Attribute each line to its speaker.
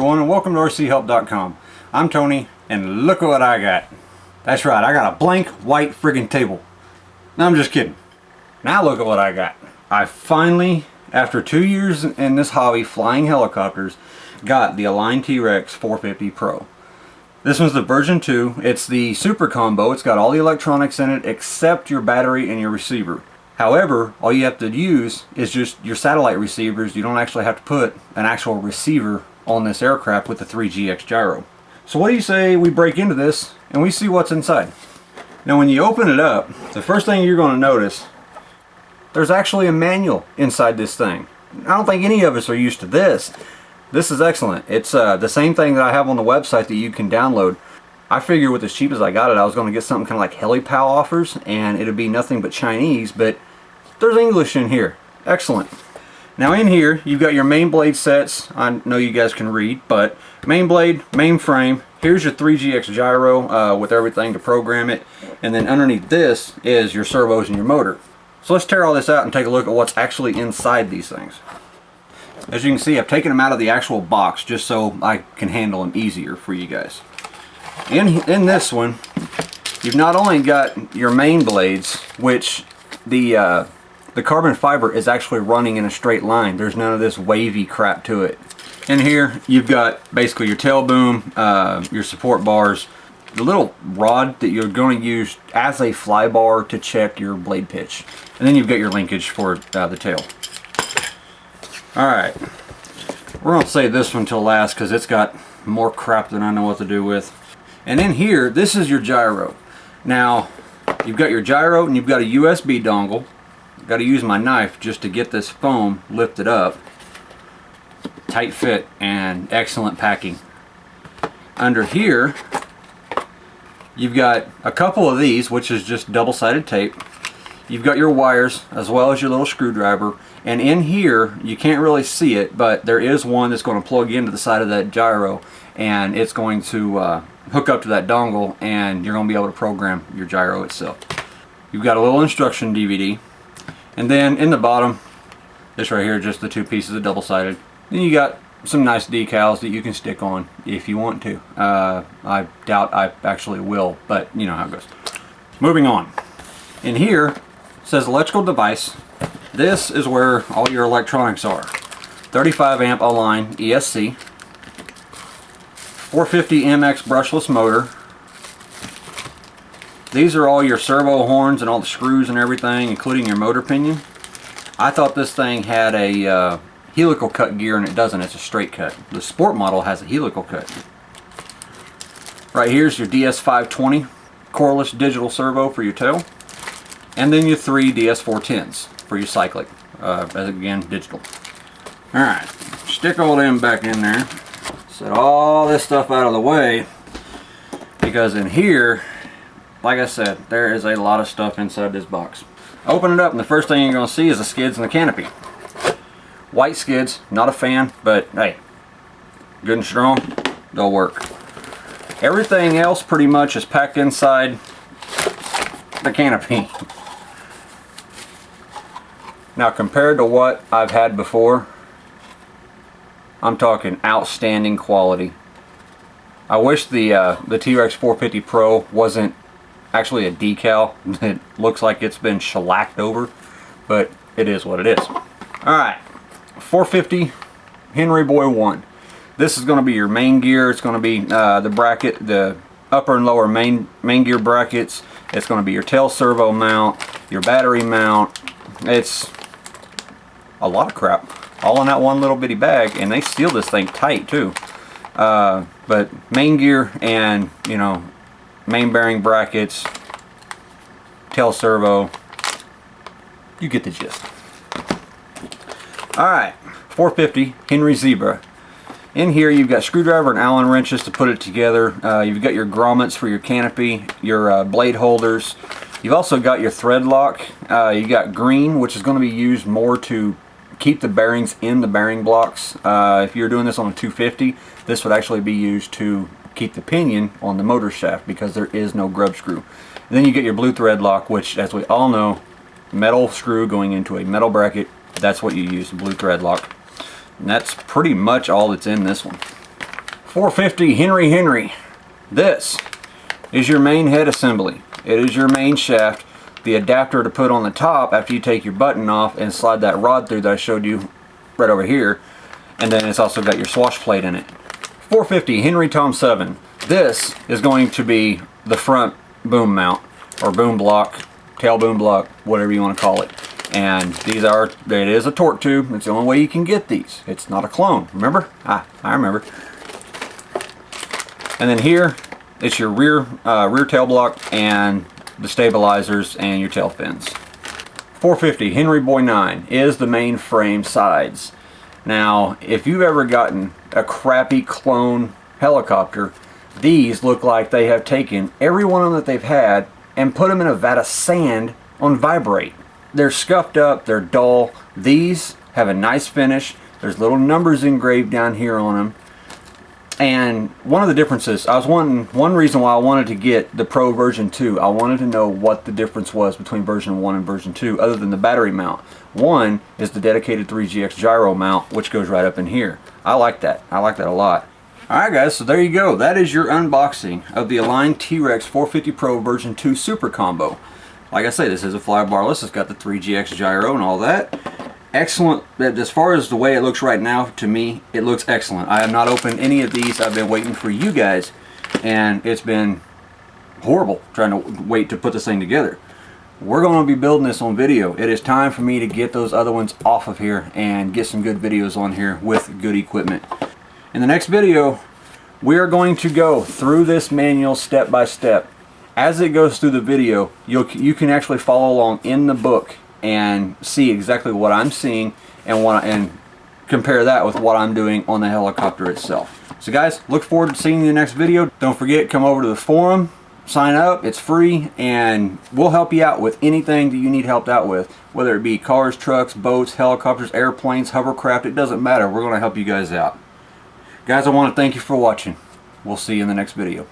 Speaker 1: everyone, and welcome to RcHelpDotCom. I'm Tony, and look at what I got. That's right, I got a blank white friggin' table. No, I'm just kidding. Now look at what I got. I finally, after 2 years in this hobby flying helicopters, got the Align T-Rex 450 Pro. This one's the version 2. It's the super combo. It's got all the electronics in it except your battery and your receiver. However, all you have to use is just your satellite receivers. You don't actually have to put an actual receiver on this aircraft with the 3GX gyro. So what do you say we break into this and we see what's inside? Now when you open it up, the first thing you're going to notice, there's actually a manual inside this thing. I don't think any of us are used to this. This is excellent. It's the same thing that I have on the website that you can download. I figured with as cheap as I got it, I was going to get something kind of like HeliPal offers, and it'd be nothing but Chinese, but there's English in here. Excellent. Now in here, you've got your main blade sets. I know you guys can read, but main blade, main frame. Here's your 3GX gyro with everything to program it. And then underneath this is your servos and your motor. So let's tear all this out and take a look at what's actually inside these things. As you can see, I've taken them out of the actual box just so I can handle them easier for you guys. In this one, you've not only got your main blades, which the carbon fiber is actually running in a straight line. There's none of this wavy crap to it. In here, you've got basically your tail boom, your support bars, the little rod that you're going to use as a fly bar to check your blade pitch. And then you've got your linkage for the tail. Alright, we're going to save this one till last because it's got more crap than I know what to do with. And in here, this is your gyro. Now, you've got your gyro and you've got a USB dongle. Got to use my knife just to get this foam lifted up. Tight fit and excellent packing. Under here, you've got a couple of these, which is just double-sided tape. You've got your wires as well as your little screwdriver. And in here, you can't really see it, but there is one that's going to plug into the side of that gyro, and it's going to hook up to that dongle, and you're going to be able to program your gyro itself. You've got a little instruction DVD. And then in the bottom, this right here, just the two pieces of double-sided. Then you got some nice decals that you can stick on if you want to. I doubt I actually will, but you know how it goes. Moving on. In here, it says electrical device. This is where all your electronics are. 35 amp Align ESC. 450 MX brushless motor. These are all your servo horns and all the screws and everything, including your motor pinion. I thought this thing had a helical cut gear, and it doesn't. It's a straight cut. The sport model has a helical cut. Right here's your DS520 coreless digital servo for your tail. And then your 3 DS410s for your cyclic. Again, digital. Alright, stick all them back in there. Set all this stuff out of the way, because in here, like I said, there is a lot of stuff inside this box. Open it up and the first thing you're going to see is the skids and the canopy. White skids, not a fan, but hey, good and strong, they'll work. Everything else pretty much is packed inside the canopy. Now compared to what I've had before, I'm talking outstanding quality. I wish the T-Rex 450 Pro wasn't actually a decal. It looks like it's been shellacked over, but it is what it is. Alright, 450 Henry Boy 1. This is going to be your main gear. It's going to be the bracket, the upper and lower main gear brackets. It's going to be your tail servo mount, your battery mount. It's a lot of crap all in that one little bitty bag, and they seal this thing tight too. But main gear and, you know, main bearing brackets, tail servo, you get the gist. Alright, 450 Henry Zebra. In here you've got screwdriver and Allen wrenches to put it together. You've got your grommets for your canopy, your blade holders. You've also got your thread lock. You got green, which is going to be used more to keep the bearings in the bearing blocks. If you're doing this on a 250, this would actually be used to keep the pinion on the motor shaft because there is no grub screw. And then you get your blue thread lock, which, as we all know, metal screw going into a metal bracket, that's what you use, the blue thread lock. And that's pretty much all that's in this one. 450 Henry. This is your main head assembly. It is your main shaft. The adapter to put on the top after you take your button off and slide that rod through that I showed you right over here. And then it's also got your swash plate in it. 450 Henry Tom 7. This is going to be the front boom mount, or boom block, tail boom block, whatever you want to call it. And these are, it is a torque tube. It's the only way you can get these. It's not a clone, remember? I remember. And then here, it's your rear tail block and the stabilizers and your tail fins. 450 Henry Boy 9 is the main frame sides. Now, if you've ever gotten a crappy clone helicopter, these look like they have taken every one of them that they've had and put them in a vat of sand on vibrate. They're scuffed up, they're dull. These have a nice finish. There's little numbers engraved down here on them. And one of the differences, one reason why I wanted to get the Pro version 2, I wanted to know what the difference was between version 1 and version 2, other than the battery mount. One is the dedicated 3GX gyro mount, which goes right up in here. I like that. I like that a lot. Alright guys, so there you go. That is your unboxing of the Align T-Rex 450 Pro version 2 Super Combo. Like I say, this is a fly barless. It's got the 3GX gyro and all that. Excellent. As far as the way it looks right now, to me, it looks excellent. I have not opened any of these. I've been waiting for you guys, and it's been horrible trying to wait to put this thing together. We're going to be building this on video. It is time for me to get those other ones off of here and get some good videos on here with good equipment. In the next video, we are going to go through this manual step by step. As it goes through the video, you can actually follow along in the book and see exactly what I'm seeing and compare that with what I'm doing on the helicopter itself. So guys, look forward to seeing you in the next video. Don't forget, come over to the forum, sign up, it's free, and we'll help you out with anything that you need helped out with, whether it be cars, trucks, boats, helicopters, airplanes, hovercraft, it doesn't matter. We're going to help you guys out. Guys, I want to thank you for watching. We'll see you in the next video.